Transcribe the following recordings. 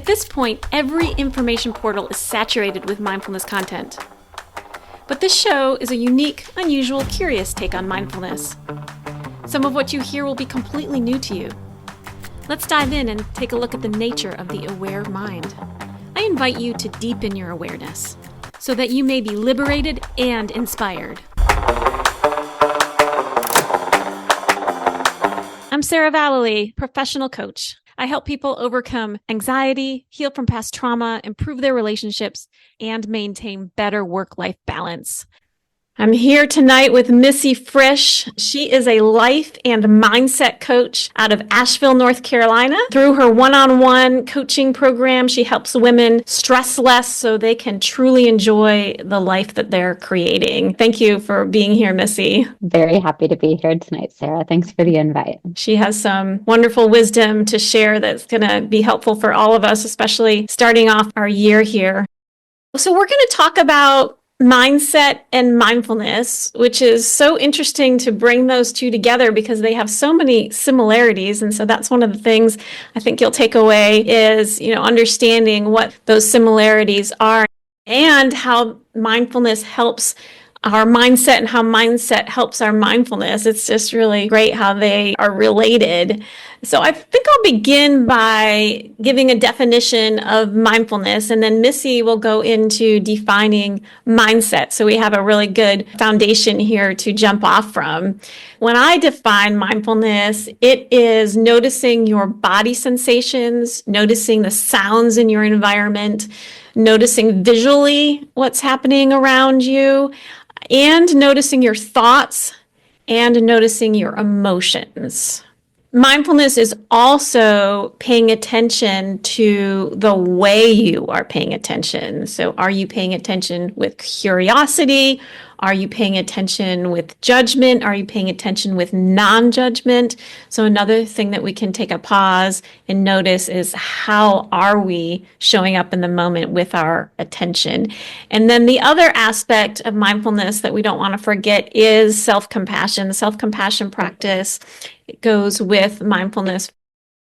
At this point, every information portal is saturated with mindfulness content. But this show is a unique, unusual, curious take on mindfulness. Some of what you hear will be completely new to you. Let's dive in and take a look at the nature of the aware mind. I invite you to deepen your awareness so that you may be liberated and inspired. I'm Sarah Vallely, professional coach. I help people overcome anxiety, heal from past trauma, improve their relationships, and maintain better work-life balance. I'm here tonight with Missy Frisch. She is a life and mindset coach out of Asheville, North Carolina. Through her one-on-one coaching program, she helps women stress less so they can truly enjoy the life that they're creating. Thank you for being here, Missy. Very happy to be here tonight, Sarah. Thanks for the invite. She has some wonderful wisdom to share that's going to be helpful for all of us, especially starting off our year here. So we're going to talk about mindset and mindfulness, which is so interesting to bring those two together because they have so many similarities. And so that's one of the things I think you'll take away is, understanding what those similarities are and how mindfulness helps our mindset and how mindset helps our mindfulness. It's just really great how they are related. So I think I'll begin by giving a definition of mindfulness, and then Missy will go into defining mindset. So we have a really good foundation here to jump off from. When I define mindfulness, it is noticing your body sensations, noticing the sounds in your environment, noticing visually what's happening around you, and noticing your thoughts and noticing your emotions. Mindfulness is also paying attention to the way you are paying attention. So are you paying attention with curiosity? Are you paying attention with judgment? Are you paying attention with non-judgment? So another thing that we can take a pause and notice is how are we showing up in the moment with our attention? And then the other aspect of mindfulness that we don't want to forget is self-compassion. The self-compassion practice, it goes with mindfulness.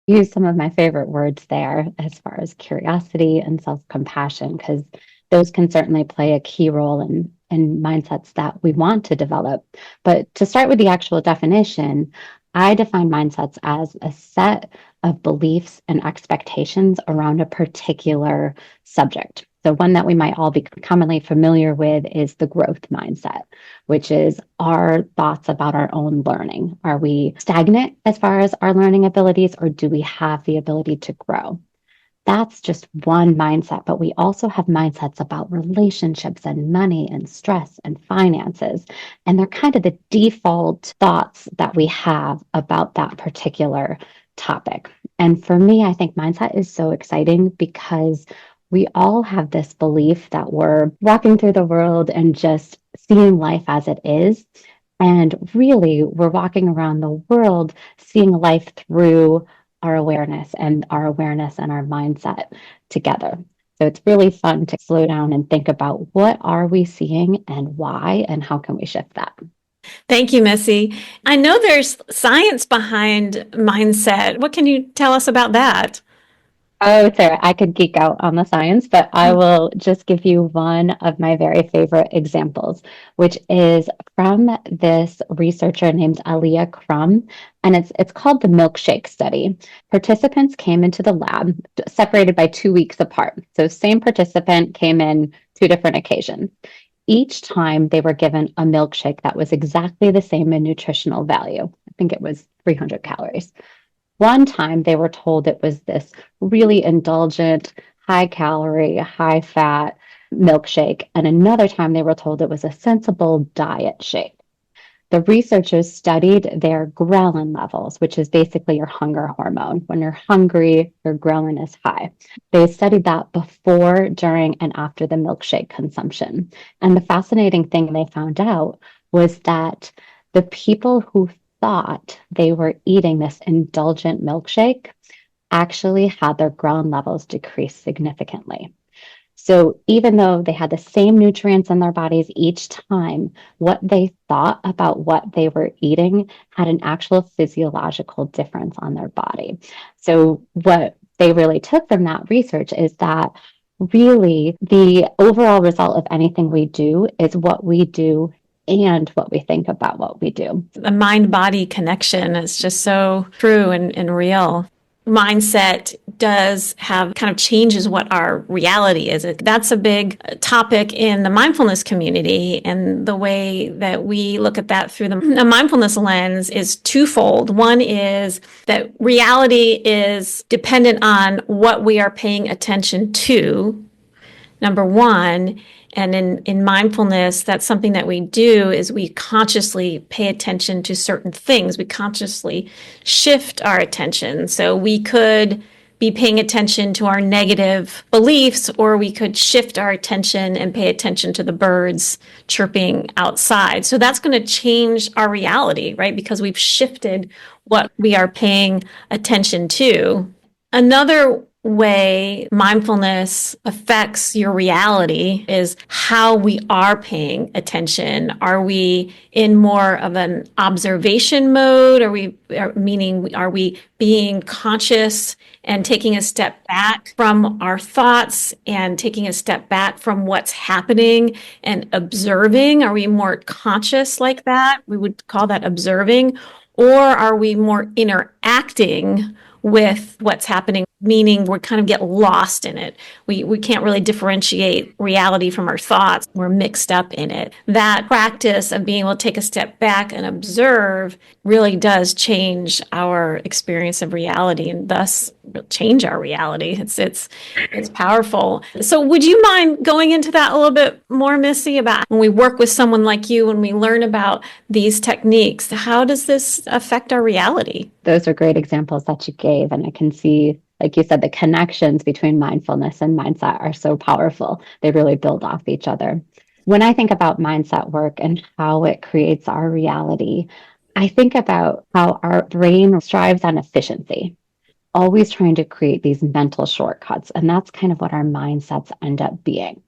Use some of my favorite words there as far as curiosity and self-compassion, because those can certainly play a key role in mindsets that we want to develop. But to start with the actual definition, I define mindsets as a set of beliefs and expectations around a particular subject. So one that we might all be commonly familiar with is the growth mindset, which is our thoughts about our own learning. Are we stagnant as far as our learning abilities, or do we have the ability to grow? That's just one mindset, but we also have mindsets about relationships and money and stress and finances. And they're kind of the default thoughts that we have about that particular topic. And for me, I think mindset is so exciting because we all have this belief that we're walking through the world and just seeing life as it is. And really, we're walking around the world seeing life through our awareness and our mindset together. So it's really fun to slow down and think about what are we seeing and why, and how can we shift that? Thank you, Missy. I know there's science behind mindset. What can you tell us about that? Oh, Sarah, I could geek out on the science, but I will just give you one of my very favorite examples, which is from this researcher named Alia Crum, and it's called the milkshake study. Participants came into the lab separated by 2 weeks apart. So same participant came in 2 different occasions. Each time they were given a milkshake that was exactly the same in nutritional value. I think it was 300 calories. One time they were told it was this really indulgent, high calorie, high fat milkshake. And another time they were told it was a sensible diet shake. The researchers studied their ghrelin levels, which is basically your hunger hormone. When you're hungry, your ghrelin is high. They studied that before, during, and after the milkshake consumption. And the fascinating thing they found out was that the people who thought they were eating this indulgent milkshake actually had their ghrelin levels decrease significantly. So even though they had the same nutrients in their bodies each time, what they thought about what they were eating had an actual physiological difference on their body. So what they really took from that research is that really the overall result of anything we do is what we do and what we think about what we do. The mind-body connection is just so true and real. Mindset does have kind of changes what our reality is. That's a big topic in the mindfulness community, and the way that we look at that through the mindfulness lens is twofold. One is that reality is dependent on what we are paying attention to, number one. And in mindfulness, that's something that we do is we consciously pay attention to certain things. We consciously shift our attention. So we could be paying attention to our negative beliefs, or we could shift our attention and pay attention to the birds chirping outside. So that's going to change our reality, right? Because we've shifted what we are paying attention to. Another way mindfulness affects your reality is how we are paying attention. Are we in more of an observation mode? Are we being conscious and taking a step back from our thoughts and taking a step back from what's happening and observing? Are we more conscious like that? We would call that observing. Or are we more interacting with what's happening, meaning we kind of get lost in it. We can't really differentiate reality from our thoughts. We're mixed up in it. That practice of being able to take a step back and observe really does change our experience of reality, and thus change our reality. It's powerful. So would you mind going into that a little bit more, Missy, about when we work with someone like you, when we learn about these techniques, how does this affect our reality? Those are great examples that you gave, and I can see, like you said, the connections between mindfulness and mindset are so powerful. They really build off each other. When I think about mindset work and how it creates our reality, I think about how our brain strives on efficiency, always trying to create these mental shortcuts. And that's kind of what our mindsets end up being.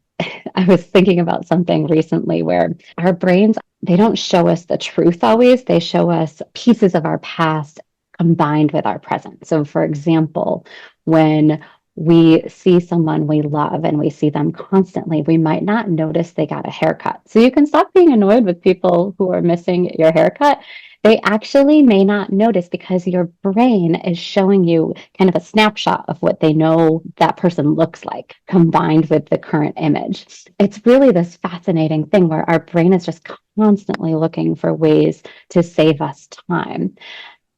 I was thinking about something recently where our brains, they don't show us the truth always. They show us pieces of our past combined with our present. So for example, when we see someone we love and we see them constantly, we might not notice they got a haircut. So you can stop being annoyed with people who are missing your haircut. They actually may not notice because your brain is showing you kind of a snapshot of what they know that person looks like combined with the current image. It's really this fascinating thing where our brain is just constantly looking for ways to save us time.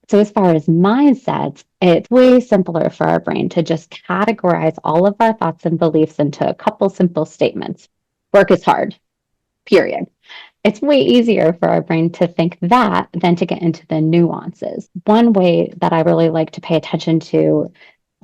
So as far as mindsets, it's way simpler for our brain to just categorize all of our thoughts and beliefs into a couple simple statements. Work is hard, period. It's way easier for our brain to think that than to get into the nuances. One way that I really like to pay attention to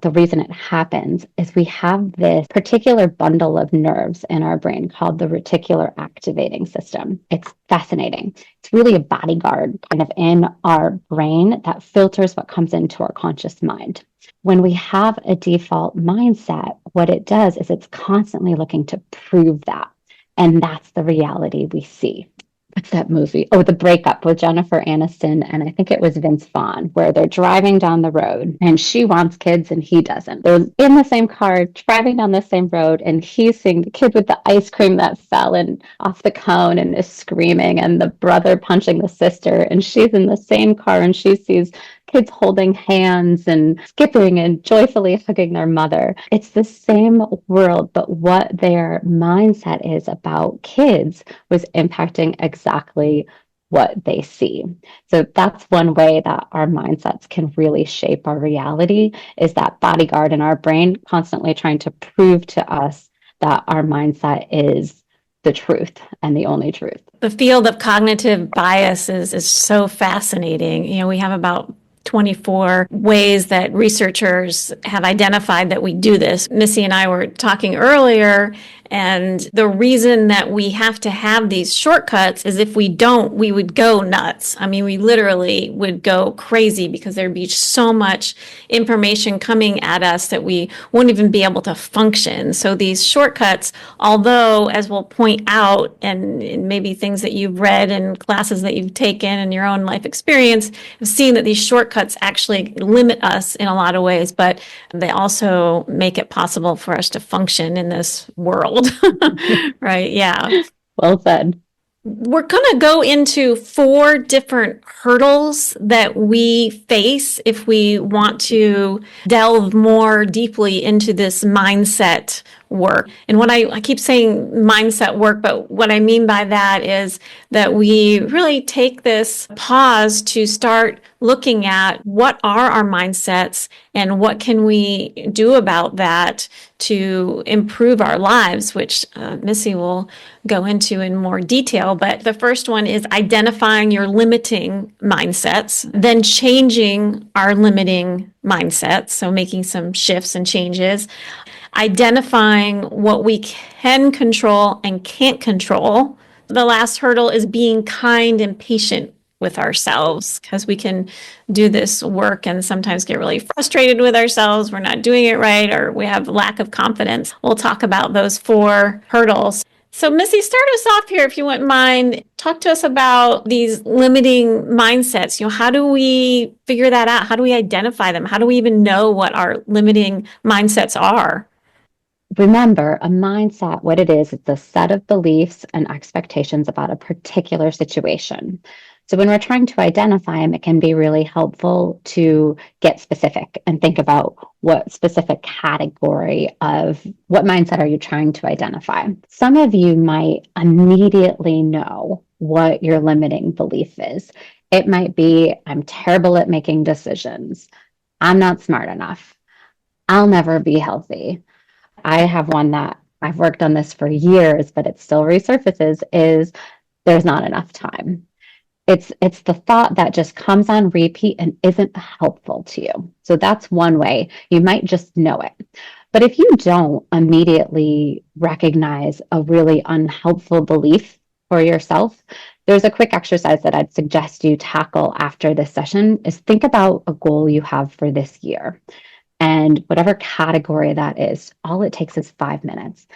the reason it happens is we have this particular bundle of nerves in our brain called the reticular activating system. It's fascinating. It's really a bodyguard kind of in our brain that filters what comes into our conscious mind. When we have a default mindset, what it does is it's constantly looking to prove that. And that's the reality we see. What's that movie? Oh, The Breakup with Jennifer Aniston, and I think it was Vince Vaughn, where they're driving down the road and she wants kids and he doesn't. They're in the same car, driving down the same road, and he's seeing the kid with the ice cream that fell in off the cone and is screaming, and the brother punching the sister, and she's in the same car and she sees kids holding hands and skipping and joyfully hugging their mother. It's the same world, but what their mindset is about kids was impacting exactly what they see. So that's one way that our mindsets can really shape our reality, is that bodyguard in our brain constantly trying to prove to us that our mindset is the truth and the only truth. The field of cognitive bias is so fascinating. We have about 24 ways that researchers have identified that we do this. Missy and I were talking earlier, And the reason that we have to have these shortcuts is if we don't, we would go nuts. I mean, we literally would go crazy because there'd be so much information coming at us that we wouldn't even be able to function. So these shortcuts, although, as we'll point out, and maybe things that you've read and classes that you've taken and your own life experience, have seen that these shortcuts actually limit us in a lot of ways, but they also make it possible for us to function in this world. Right. Yeah. Well said. We're going to go into 4 different hurdles that we face if we want to delve more deeply into this mindset work. And what I keep saying mindset work, but what I mean by that is that we really take this pause to start looking at what are our mindsets and what can we do about that to improve our lives, which Missy will go into in more detail. But the first one is identifying your limiting mindsets, then changing our limiting mindsets, so making some shifts and changes, identifying what we can control and can't control. The last hurdle is being kind and patient with ourselves, because we can do this work and sometimes get really frustrated with ourselves. We're not doing it right, or we have lack of confidence. We'll talk about those 4 hurdles. So Missy, start us off here, if you wouldn't mind. Talk to us about these limiting mindsets. How do we figure that out? How do we identify them? How do we even know what our limiting mindsets are? Remember, a mindset, what it is, it's a set of beliefs and expectations about a particular situation. So when we're trying to identify them, it can be really helpful to get specific and think about what specific category of what mindset are you trying to identify. Some of you might immediately know what your limiting belief is. It might be, I'm terrible at making decisions. I'm not smart enough. I'll never be healthy. I have one that I've worked on this for years, but it still resurfaces, is there's not enough time. It's the thought that just comes on repeat and isn't helpful to you. So that's one way. You might just know it. But if you don't immediately recognize a really unhelpful belief for yourself, there's a quick exercise that I'd suggest you tackle after this session is think about a goal you have for this year. And whatever category that is, all it takes is 5 minutes.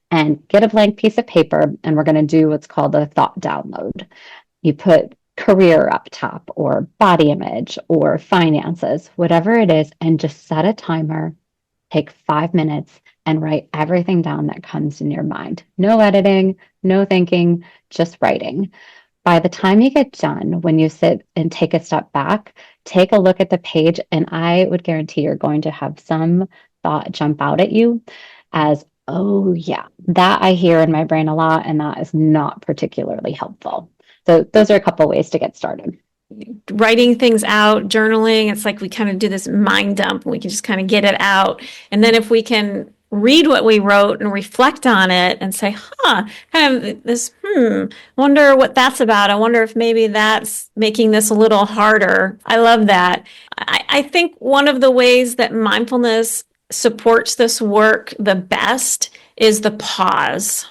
And get a blank piece of paper, and we're going to do what's called a thought download. You put career up top, or body image, or finances, whatever it is, and just set a timer, take 5 minutes, and write everything down that comes in your mind. No editing, no thinking, just writing. By the time you get done, when you sit and take a step back, take a look at the page, and I would guarantee you're going to have some thought jump out at you as, oh yeah, that I hear in my brain a lot, and that is not particularly helpful. So those are a couple ways to get started. Writing things out, journaling, it's like we kind of do this mind dump and we can just kind of get it out. And then if we can read what we wrote and reflect on it and say, kind of this, wonder what that's about. I wonder if maybe that's making this a little harder. I love that. I think one of the ways that mindfulness supports this work the best is the pause.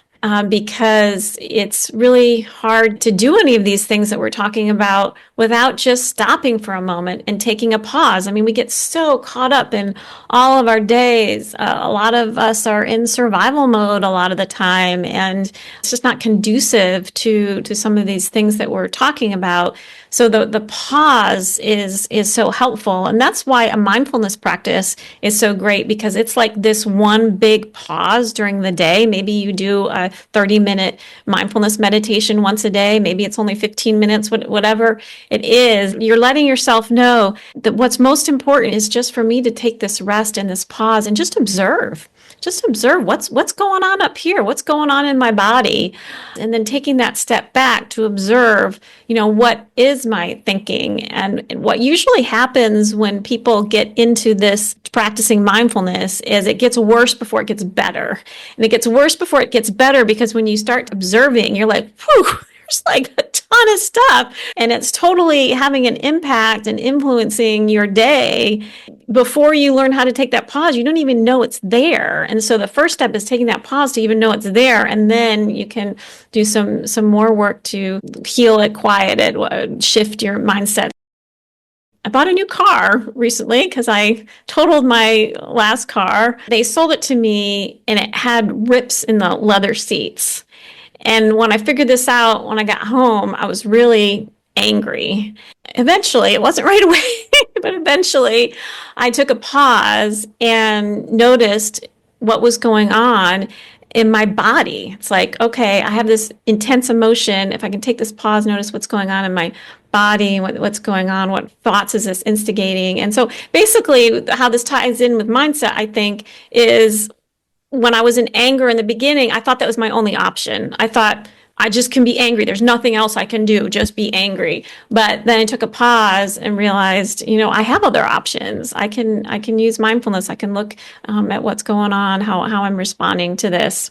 Because it's really hard to do any of these things that we're talking about without just stopping for a moment and taking a pause. I mean, we get so caught up in all of our days. A lot of us are in survival mode a lot of the time, and it's just not conducive to some of these things that we're talking about. So the pause is so helpful. And that's why a mindfulness practice is so great, because it's like this one big pause during the day. Maybe you do a 30-minute mindfulness meditation once a day. Maybe it's only 15 minutes, whatever it is. You're letting yourself know that what's most important is just for me to take this rest and this pause and just observe. Just observe what's going on up here, what's going on in my body, and then taking that step back to observe, what is my thinking. And what usually happens when people get into this practicing mindfulness is it gets worse before it gets better. And it gets worse before it gets better because when you start observing, you're like, whew, there's like a ton of stuff, and it's totally having an impact and influencing your day. Before you learn how to take that pause, you don't even know it's there. And so the first step is taking that pause to even know it's there, and then you can do some more work to heal it, quiet it, shift your mindset. I bought a new car recently because I totaled my last car. They sold it to me and it had rips in the leather seats. And when I figured this out, when I got home, I was really angry. Eventually, it wasn't right away, but eventually I took a pause and noticed what was going on in my body. It's like, okay, I have this intense emotion. If I can take this pause, notice what's going on in my body, what's going on, what thoughts is this instigating. And so basically how this ties in with mindset, I think, is when I was in anger in the beginning, I thought that was my only option. I thought I just can be angry. There's nothing else I can do, just be angry. But then I took a pause and realized, I have other options. I can use mindfulness. I can look at what's going on, how I'm responding to this.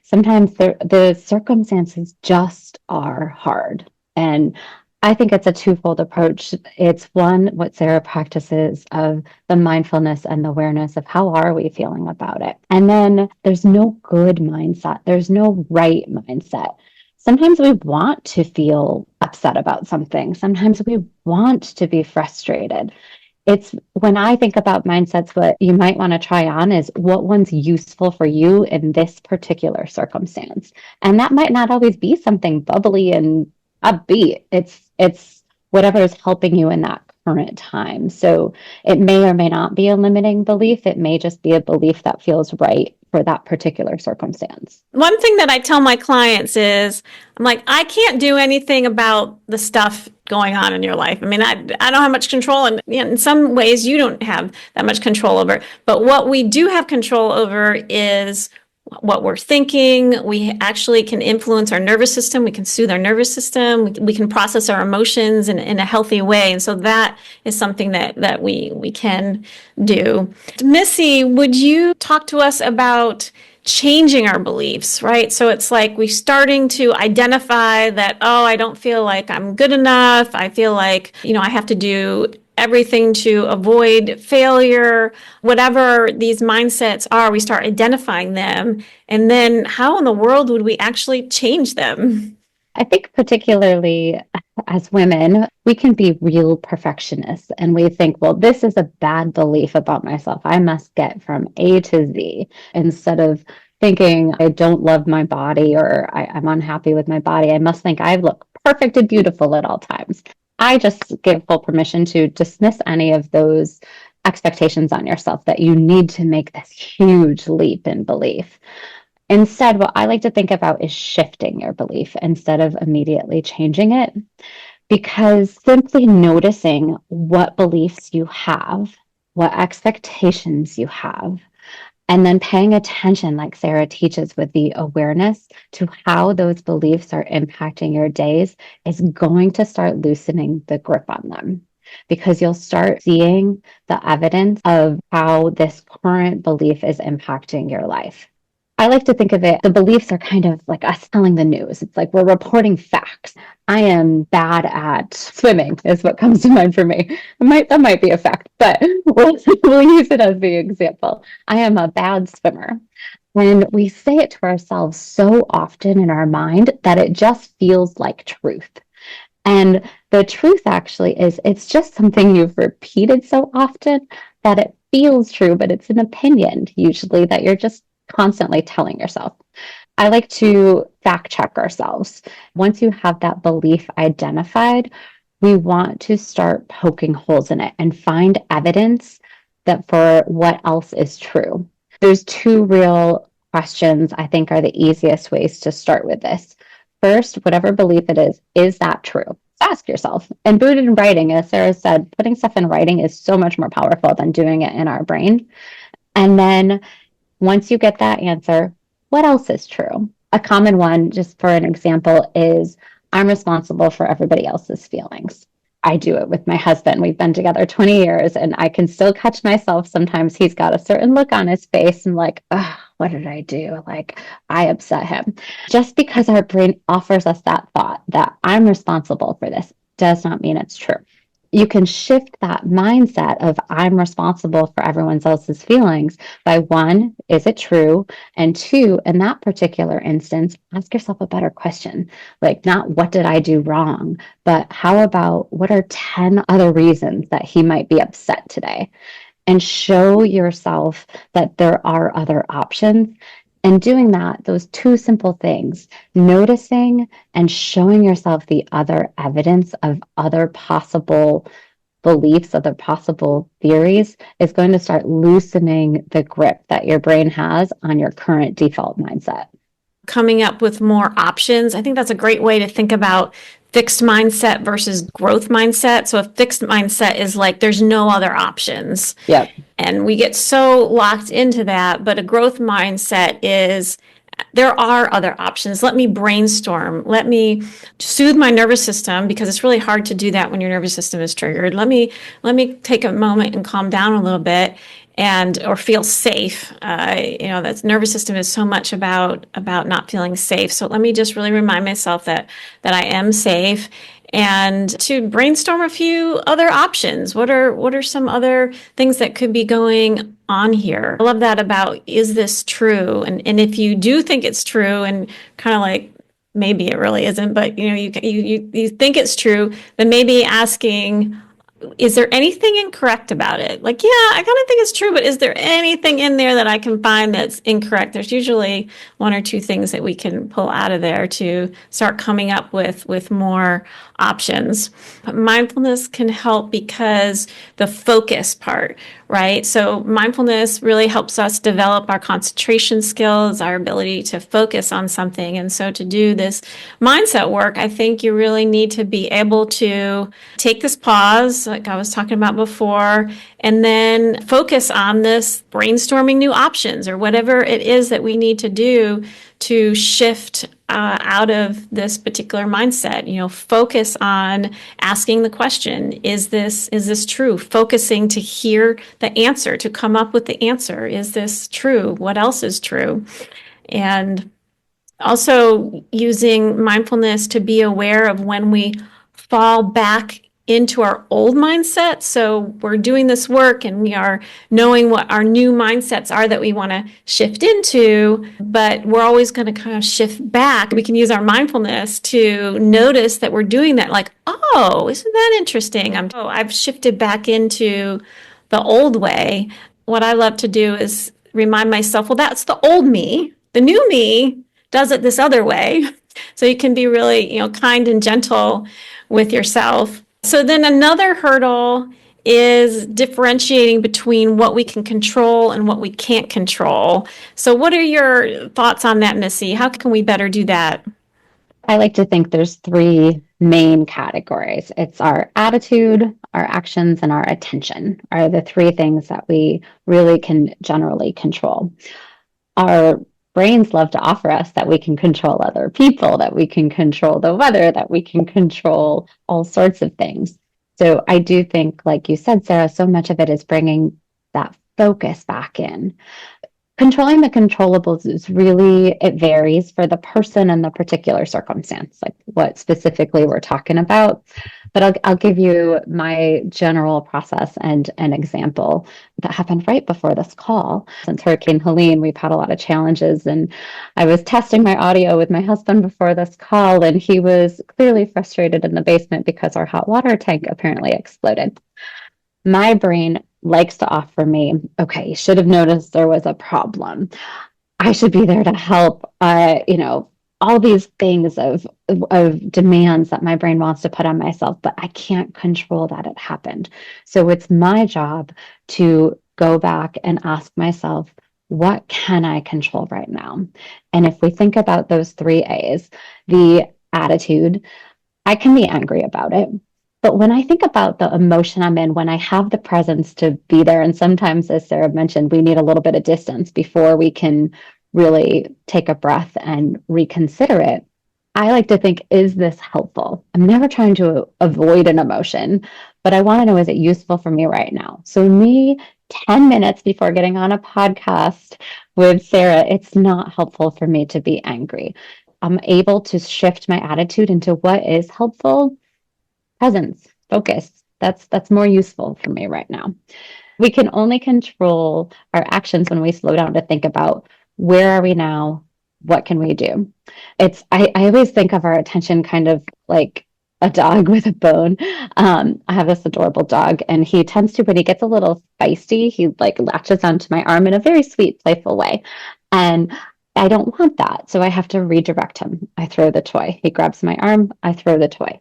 Sometimes the circumstances just are hard. And I think it's a twofold approach. It's one, what Sarah practices of the mindfulness and the awareness of how are we feeling about it. And then there's no good mindset. There's no right mindset. Sometimes we want to feel upset about something. Sometimes we want to be frustrated. It's when I think about mindsets, what you might want to try on is what one's useful for you in this particular circumstance. And that might not always be something bubbly and upbeat. It's whatever is helping you in that current time. So it may or may not be a limiting belief. It may just be a belief that feels right for that particular circumstance. One thing that I tell my clients is, I'm like, I can't do anything about the stuff going on in your life. I mean, I don't have much control, and in some ways you don't have that much control over. But what we do have control over is what we're thinking. We actually can influence our nervous system. We can soothe our nervous system. We can process our emotions in a healthy way. And so that is something that we can do. Missy, would you talk to us about changing our beliefs, right? So it's like we're starting to identify that, oh, I don't feel like I'm good enough. I feel like, I have to do everything to avoid failure. Whatever these mindsets are, we start identifying them. And then how in the world would we actually change them? I think particularly as women, we can be real perfectionists and we think, well, this is a bad belief about myself. I must get from A to Z, instead of thinking I don't love my body or I'm unhappy with my body. I must think I look perfect and beautiful at all times. I just give full permission to dismiss any of those expectations on yourself that you need to make this huge leap in belief. Instead, what I like to think about is shifting your belief instead of immediately changing it, because simply noticing what beliefs you have, what expectations you have, and then paying attention, like Sarah teaches with the awareness to how those beliefs are impacting your days, is going to start loosening the grip on them, because you'll start seeing the evidence of how this current belief is impacting your life. I like to think of it, the beliefs are kind of like us telling the news. It's like we're reporting facts. I am bad at swimming is what comes to mind for me. That might be a fact, but we'll use it as the example. I am a bad swimmer. And we say it to ourselves so often in our mind that it just feels like truth. And the truth actually is it's just something you've repeated so often that it feels true, but it's an opinion usually that you're just constantly telling yourself. I like to fact check ourselves. Once you have that belief identified, we want to start poking holes in it and find evidence that for what else is true. There's two real questions I think are the easiest ways to start with this. First, whatever belief it is that true? Ask yourself. And put it in writing, as Sarah said, putting stuff in writing is so much more powerful than doing it in our brain. And then once you get that answer, what else is true? A common one, just for an example, is I'm responsible for everybody else's feelings. I do it with my husband. We've been together 20 years and I can still catch myself. Sometimes he's got a certain look on his face and like, what did I do? Like, I upset him. Just because our brain offers us that thought that I'm responsible for this does not mean it's true. You can shift that mindset of I'm responsible for everyone else's feelings by one, is it true? And two, in that particular instance, ask yourself a better question. Like, not what did I do wrong, but how about what are 10 other reasons that he might be upset today? And show yourself that there are other options. And doing that, those two simple things, noticing and showing yourself the other evidence of other possible beliefs, other possible theories, is going to start loosening the grip that your brain has on your current default mindset. Coming up with more options. I think that's a great way to think about fixed mindset versus growth mindset. So a fixed mindset is like there's no other options. Yep. And we get so locked into that. But a growth mindset is there are other options. Let me brainstorm. Let me soothe my nervous system, because it's really hard to do that when your nervous system is triggered. Let me take a moment and calm down a little bit, and or feel safe. That nervous system is so much about not feeling safe. So let me just really remind myself that I am safe, and to brainstorm a few other options. What are some other things that could be going on here? I love that about, is this true? And if you do think it's true, and kind of like maybe it really isn't, but you think it's true, then maybe asking, is there anything incorrect about it? Like, yeah, I kind of think it's true, but is there anything in there that I can find that's incorrect? There's usually one or two things that we can pull out of there to start coming up with more options. But mindfulness can help because the focus part, right? So mindfulness really helps us develop our concentration skills, our ability to focus on something. And so to do this mindset work, I think you really need to be able to take this pause, like I was talking about before, and then focus on this brainstorming new options or whatever it is that we need to do to shift out of this particular mindset. Focus on asking the question, is this true? Focusing to hear the answer, to come up with the answer. Is this true? What else is true? And also using mindfulness to be aware of when we fall back into our old mindset. So we're doing this work and we are knowing what our new mindsets are that we want to shift into, but we're always going to kind of shift back. We can use our mindfulness to notice that we're doing that, like, oh, isn't that interesting? I've shifted back into the old way. What I love to do is remind myself, well, that's the old me. The new me does it this other way. So you can be really, kind and gentle with yourself. So then another hurdle is differentiating between what we can control and what we can't control. So what are your thoughts on that, Missy? How can we better do that? I like to think there's three main categories. It's our attitude, our actions, and our attention are the three things that we really can generally control. Our brains love to offer us that we can control other people, that we can control the weather, that we can control all sorts of things. So I do think, like you said, Sarah, so much of it is bringing that focus back in. Controlling the controllables is really, it varies for the person and the particular circumstance, like what specifically we're talking about. But I'll give you my general process and an example that happened right before this call. Since Hurricane Helene, we've had a lot of challenges, and I was testing my audio with my husband before this call, and he was clearly frustrated in the basement because our hot water tank apparently exploded. My brain likes to offer me, okay, you should have noticed there was a problem. I should be there to help. All these things of demands that my brain wants to put on myself, but I can't control that it happened. So it's my job to go back and ask myself, what can I control right now? And if we think about those three A's, the attitude, I can be angry about it. But when I think about the emotion I'm in, when I have the presence to be there, and sometimes, as Sarah mentioned, we need a little bit of distance before we can really take a breath and reconsider it. I like to think, is this helpful? I'm never trying to avoid an emotion, but I want to know, is it useful for me right now? So me, 10 minutes before getting on a podcast with Sarah, it's not helpful for me to be angry. I'm able to shift my attitude into what is helpful. Presence, focus. That's more useful for me right now. We can only control our actions when we slow down to think about, where are we now? What can we do? I always think of our attention kind of like a dog with a bone. I have this adorable dog, and he tends to, when he gets a little feisty, he like latches onto my arm in a very sweet, playful way. And I don't want that. So I have to redirect him. I throw the toy. He grabs my arm, I throw the toy.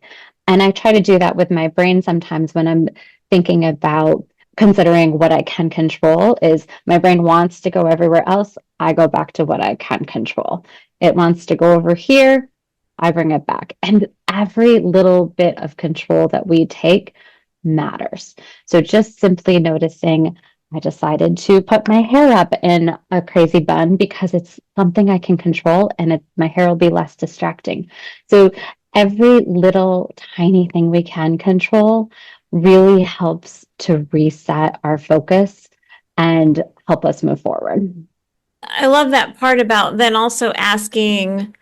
And I try to do that with my brain sometimes when I'm thinking about considering what I can control. Is my brain wants to go everywhere else, I go back to what I can control. It wants to go over here, I bring it back. And every little bit of control that we take matters. So just simply noticing, I decided to put my hair up in a crazy bun because it's something I can control, and my hair will be less distracting. So every little tiny thing we can control really helps to reset our focus and help us move forward. I love that part about then also asking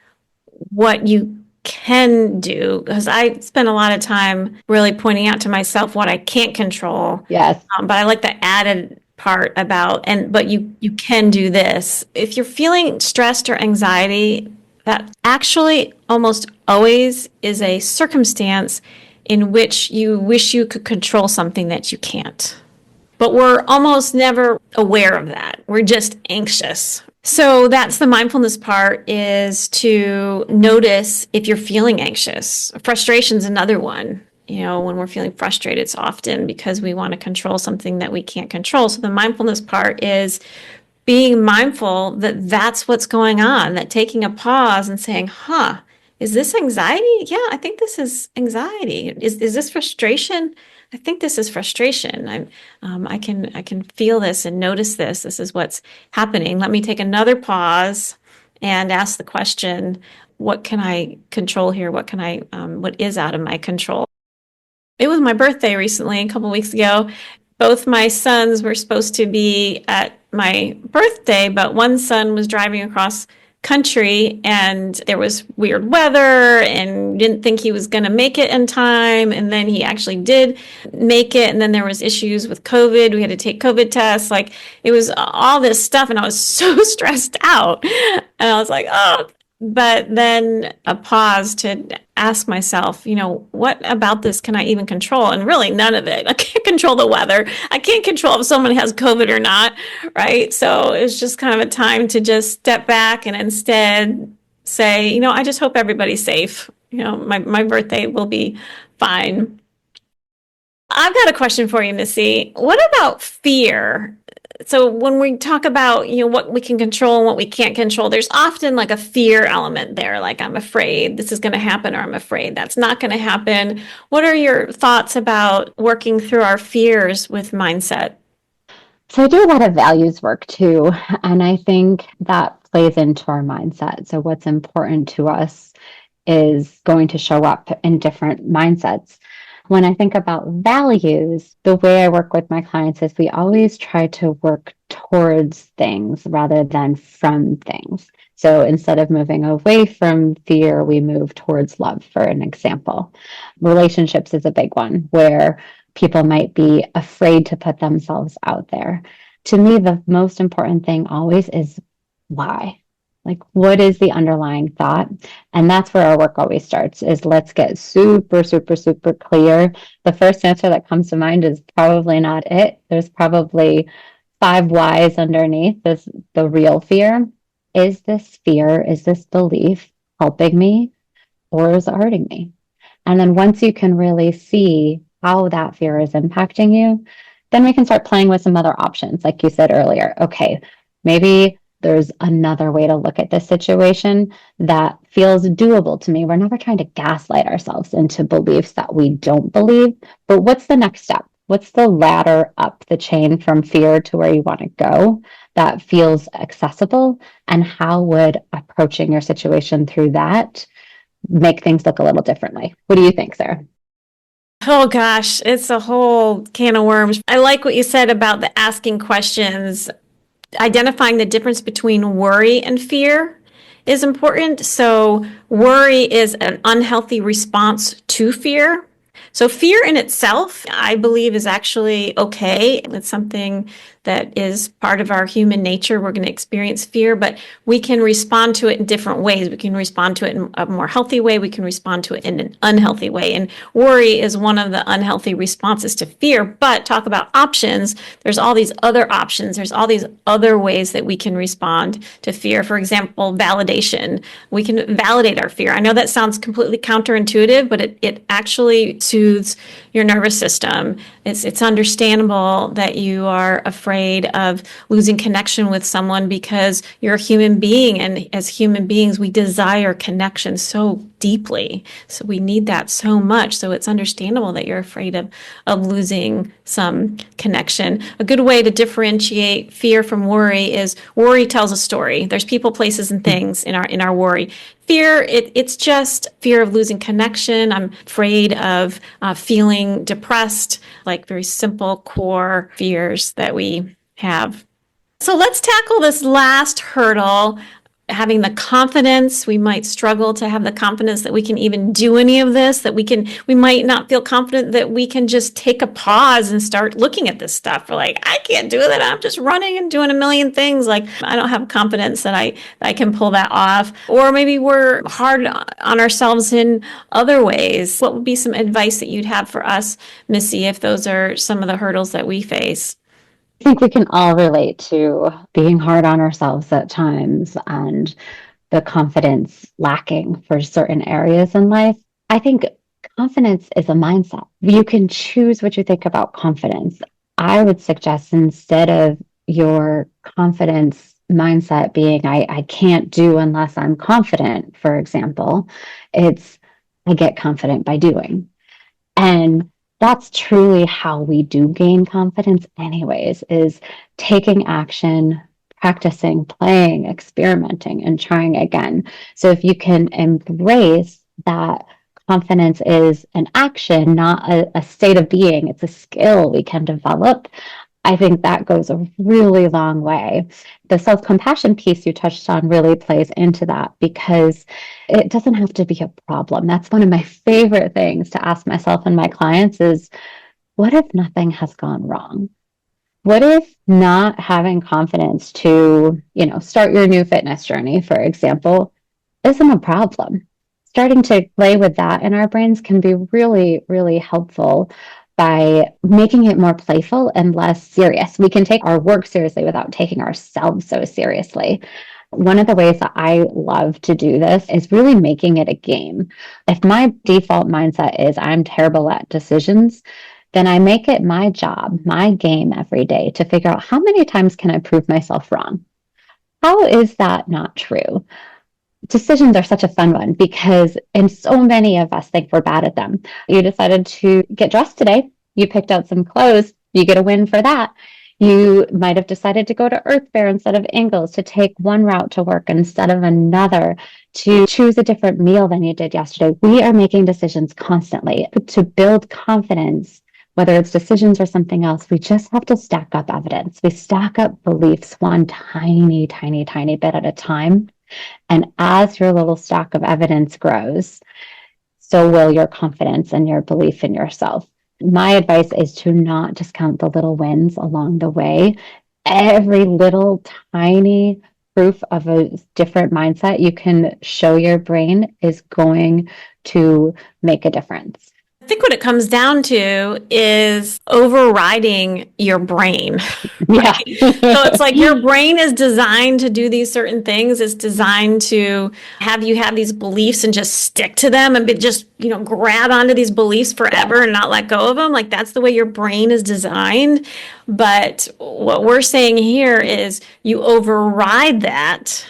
what you can do, because I spend a lot of time really pointing out to myself what I can't control. Yes. But I like the added part about, but you can do this. If you're feeling stressed or anxiety, that actually almost always is a circumstance in which you wish you could control something that you can't. But we're almost never aware of that. We're just anxious. So that's the mindfulness part, is to notice if you're feeling anxious. Frustration's another one. You know, when we're feeling frustrated, it's often because we want to control something that we can't control. So the mindfulness part is being mindful that that's what's going on, that taking a pause and saying, is this anxiety? Yeah, I think this is anxiety. Is this frustration? I think this is frustration. I can feel this and notice this. This is what's happening. Let me take another pause and ask the question, what can I control here? What is out of my control? It was my birthday recently, a couple weeks ago. Both my sons were supposed to be at my birthday, but one son was driving across country and there was weird weather and didn't think he was going to make it in time, and then he actually did make it, and then there was issues with COVID. We had to take COVID tests. Like, it was all this stuff, and I was so stressed out, and I was like, oh. But then a pause to ask myself, what about this can I even control? And really none of it. I can't control the weather. I can't control if someone has COVID or not, right? So it's just kind of a time to just step back and instead say, I just hope everybody's safe. My birthday will be fine. I've got a question for you, Missy. What about fear? So when we talk about, what we can control and what we can't control, there's often like a fear element there. Like, I'm afraid this is going to happen, or I'm afraid that's not going to happen. What are your thoughts about working through our fears with mindset? So I do a lot of values work too, and I think that plays into our mindset. So what's important to us is going to show up in different mindsets. When I think about values, the way I work with my clients is we always try to work towards things rather than from things. So instead of moving away from fear, we move towards love, for an example. Relationships is a big one where people might be afraid to put themselves out there. To me, the most important thing always is why. Like, what is the underlying thought? And that's where our work always starts, is let's get super, super, super clear. The first answer that comes to mind is probably not it. There's probably 5 whys underneath this, the real fear. Is this fear, is this belief helping me, or is it hurting me? And then once you can really see how that fear is impacting you, then we can start playing with some other options. Like you said earlier, okay, maybe there's another way to look at this situation that feels doable to me. We're never trying to gaslight ourselves into beliefs that we don't believe, but what's the next step? What's the ladder up the chain from fear to where you want to go that feels accessible? And how would approaching your situation through that make things look a little differently? What do you think, Sarah? Oh gosh, it's a whole can of worms. I like what you said about the asking questions. Identifying the difference between worry and fear is important. So, worry is an unhealthy response to fear. So, fear in itself, I believe, is actually okay. It's something that is part of our human nature. We're going to experience fear, but we can respond to it in different ways. We can respond to it in a more healthy way. We can respond to it in an unhealthy way. And worry is one of the unhealthy responses to fear. But talk about options. There's all these other options. There's all these other ways that we can respond to fear. For example, validation. We can validate our fear. I know that sounds completely counterintuitive, but it actually soothes your nervous system. It's understandable that you are afraid of losing connection with someone because you're a human being. And as human beings, we desire connection so deeply. So we need that so much. So it's understandable that you're afraid of losing some connection. A good way to differentiate fear from worry is worry tells a story. There's people, places, and things in our worry. Fear, it's just fear of losing connection. I'm afraid of feeling depressed, like very simple core fears that we have. So let's tackle this last hurdle, having the confidence. We might struggle to have the confidence that we can even do any of this, that we might not feel confident that we can just take a pause and start looking at this stuff. We're like, I can't do that. I'm just running and doing a million things. Like, I don't have confidence that I can pull that off. Or maybe we're hard on ourselves in other ways. What would be some advice that you'd have for us, Missy, if those are some of the hurdles that we face? I think we can all relate to being hard on ourselves at times and the confidence lacking for certain areas in life. I think confidence is a mindset. You can choose what you think about confidence. I would suggest instead of your confidence mindset being, I can't do unless I'm confident, for example, it's I get confident by doing. And that's truly how we do gain confidence, anyways, is taking action, practicing, playing, experimenting, and trying again. So if you can embrace that confidence is an action, not a state of being, it's a skill we can develop. I think that goes a really long way. The self compassion piece you touched on really plays into that because it doesn't have to be a problem. That's one of my favorite things to ask myself and my clients is what if nothing has gone wrong? What if not having confidence to, start your new fitness journey, for example, isn't a problem? Starting to play with that in our brains can be really, really helpful by making it more playful and less serious. We can take our work seriously without taking ourselves so seriously. One of the ways that I love to do this is really making it a game. If my default mindset is I'm terrible at decisions, then I make it my job, my game every day to figure out how many times can I prove myself wrong? How is that not true? Decisions are such a fun one because, and so many of us think we're bad at them. You decided to get dressed today. You picked out some clothes. You get a win for that. You might have decided to go to Earth Fair instead of Ingles, to take one route to work instead of another, to choose a different meal than you did yesterday. We are making decisions constantly to build confidence. Whether it's decisions or something else, we just have to stack up evidence. We stack up beliefs one tiny, tiny, tiny bit at a time. And as your little stack of evidence grows, so will your confidence and your belief in yourself. My advice is to not discount the little wins along the way. Every little tiny proof of a different mindset you can show your brain is going to make a difference. I think what it comes down to is overriding your brain. Yeah. So it's like your brain is designed to do these certain things. It's designed to have you have these beliefs and just stick to them and just, grab onto these beliefs forever and not let go of them. Like that's the way your brain is designed. But what we're saying here is you override that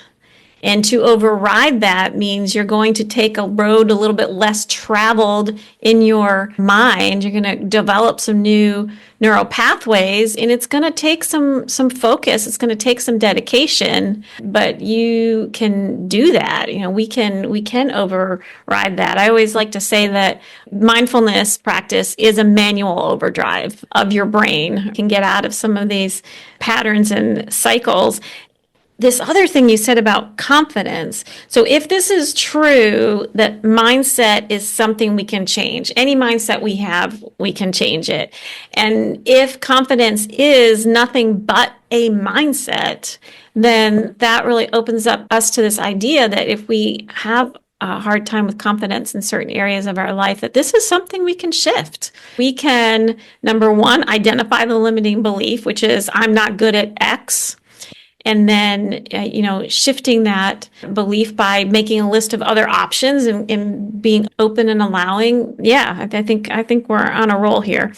And to override that means you're going to take a road a little bit less traveled in your mind. You're going to develop some new neural pathways, and it's going to take some focus. It's going to take some dedication, but you can do that. We can override that. I always like to say that mindfulness practice is a manual overdrive of your brain. You can get out of some of these patterns and cycles. This other thing you said about confidence. So if this is true, that mindset is something we can change. Any mindset we have, we can change it. And if confidence is nothing but a mindset, then that really opens up us to this idea that if we have a hard time with confidence in certain areas of our life, that this is something we can shift. We can, number one, identify the limiting belief, which is I'm not good at X. And then, shifting that belief by making a list of other options and being open and allowing. Yeah, I think we're on a roll here.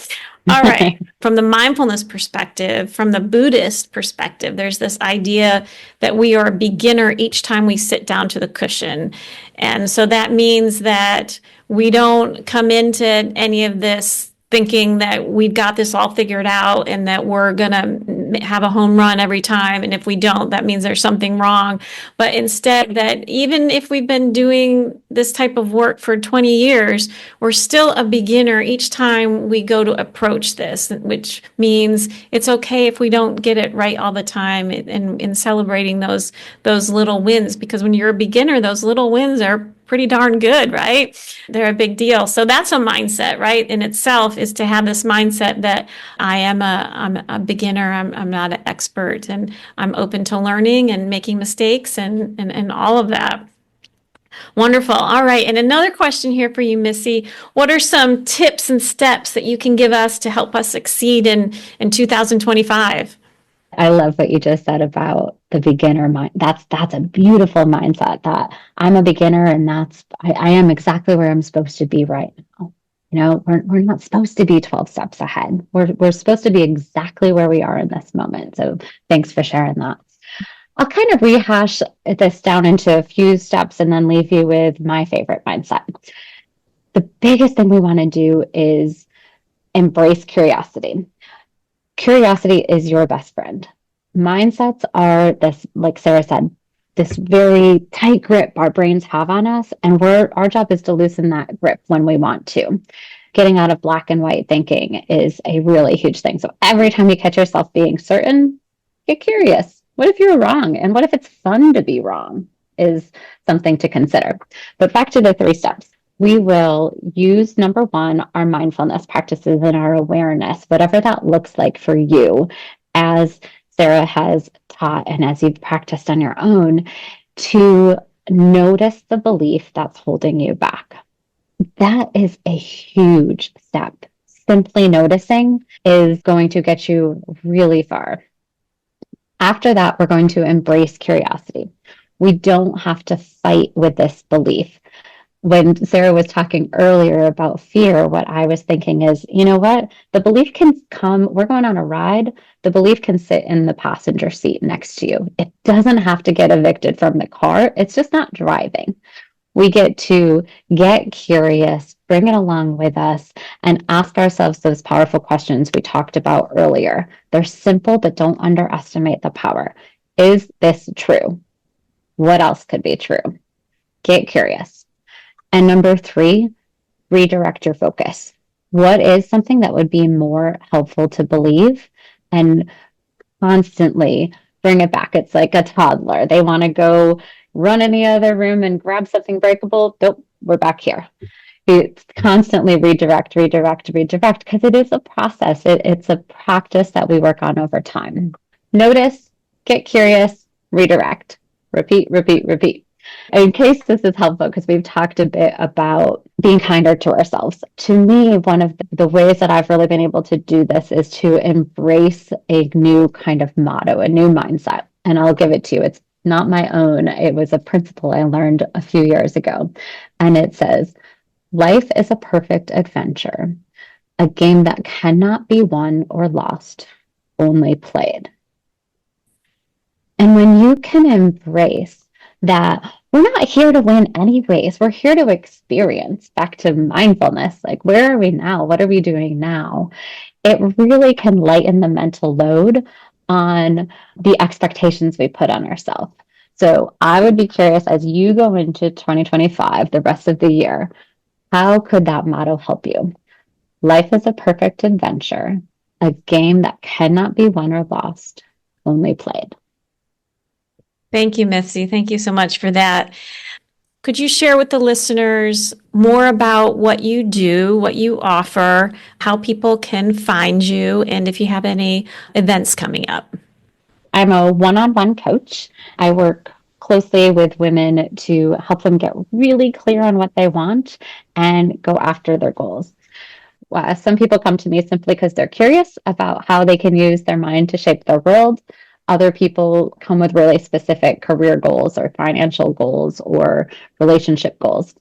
All right. From the mindfulness perspective, from the Buddhist perspective, there's this idea that we are a beginner each time we sit down to the cushion. And so that means that we don't come into any of this thinking that we've got this all figured out and that we're going to have a home run every time. And if we don't, that means there's something wrong. But instead, that even if we've been doing this type of work for 20 years, we're still a beginner each time we go to approach this, which means it's okay if we don't get it right all the time, and celebrating those little wins, because when you're a beginner, those little wins are pretty darn good, right? They're a big deal. So that's a mindset, right? In itself, is to have this mindset that I'm a beginner, I'm not an expert, and I'm open to learning and making mistakes and all of that. Wonderful. All right. And another question here for you, Missy. What are some tips and steps that you can give us to help us succeed in 2025? I love what you just said about the beginner mind. That's a beautiful mindset, that I'm a beginner and I am exactly where I'm supposed to be right now. We're not supposed to be 12 steps ahead. We're supposed to be exactly where we are in this moment. So thanks for sharing that. I'll kind of rehash this down into a few steps and then leave you with my favorite mindset. The biggest thing we want to do is embrace curiosity. Curiosity is your best friend. Mindsets are this, like Sarah said, this very tight grip our brains have on us, and our job is to loosen that grip when we want to. Getting out of black and white thinking is a really huge thing. So every time you catch yourself being certain, get curious. What if you're wrong? And what if it's fun to be wrong? Is something to consider. But back to the 3 steps. We will use, number 1, our mindfulness practices and our awareness, whatever that looks like for you, as Sarah has taught and as you've practiced on your own, to notice the belief that's holding you back. That is a huge step. Simply noticing is going to get you really far. After that, we're going to embrace curiosity. We don't have to fight with this belief. When Sarah was talking earlier about fear, what I was thinking is, you know what? The belief can come, we're going on a ride, the belief can sit in the passenger seat next to you. It doesn't have to get evicted from the car. It's just not driving. We get to get curious, bring it along with us, and ask ourselves those powerful questions we talked about earlier. They're simple, but don't underestimate the power. Is this true? What else could be true? Get curious. And number 3, redirect your focus. What is something that would be more helpful to believe? And constantly bring it back. It's like a toddler. They want to go run in the other room and grab something breakable. Nope, we're back here. It's constantly redirect, because it is a process. It's a practice that we work on over time. Notice, get curious, redirect, repeat. In case this is helpful, because we've talked a bit about being kinder to ourselves. To me, one of the ways that I've really been able to do this is to embrace a new kind of motto, a new mindset. And I'll give it to you. It's not my own. It was a principle I learned a few years ago. And it says, life is a perfect adventure, a game that cannot be won or lost, only played. And when you can embrace that we're not here to win anyways. We're here to experience. Back to mindfulness. Like, where are we now? What are we doing now? It really can lighten the mental load on the expectations we put on ourselves. So I would be curious as you go into 2025, the rest of the year, how could that motto help you? Life is a perfect adventure, a game that cannot be won or lost, only played. Thank you, Missy. Thank you so much for that. Could you share with the listeners more about what you do, what you offer, how people can find you, and if you have any events coming up? I'm a one-on-one coach. I work closely with women to help them get really clear on what they want and go after their goals. Some people come to me simply because they're curious about how they can use their mind to shape their world. Other people come with really specific career goals or financial goals or relationship goals.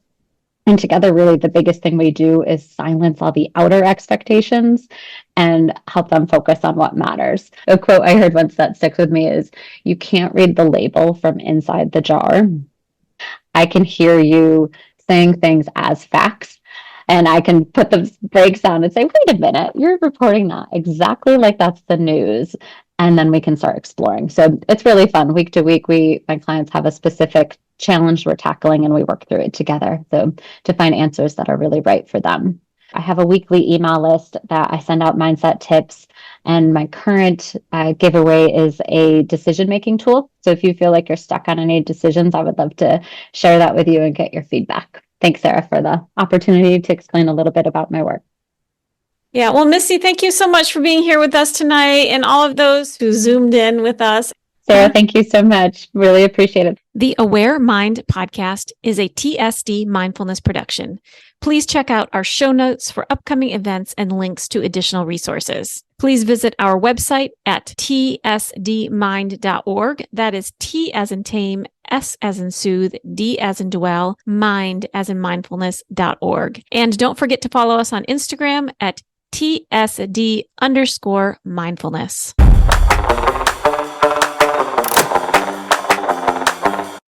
And together, really, the biggest thing we do is silence all the outer expectations and help them focus on what matters. A quote I heard once that sticks with me is, "You can't read the label from inside the jar." I can hear you saying things as facts, and I can put the brakes down and say, wait a minute, you're reporting that exactly like that's the news. And then we can start exploring. So it's really fun. Week to week, my clients have a specific challenge we're tackling and we work through it together. So to find answers that are really right for them. I have a weekly email list that I send out mindset tips. And my current giveaway is a decision making tool. So if you feel like you're stuck on any decisions, I would love to share that with you and get your feedback. Thanks, Sarah, for the opportunity to explain a little bit about my work. Yeah, well, Missy, thank you so much for being here with us tonight and all of those who zoomed in with us. Sarah, thank you so much. Really appreciate it. The Aware Mind podcast is a TSD mindfulness production. Please check out our show notes for upcoming events and links to additional resources. Please visit our website at tsdmind.org. That is T as in tame, S as in soothe, D as in dwell, mind as in mindfulness.org. And don't forget to follow us on Instagram at TSD_mindfulness.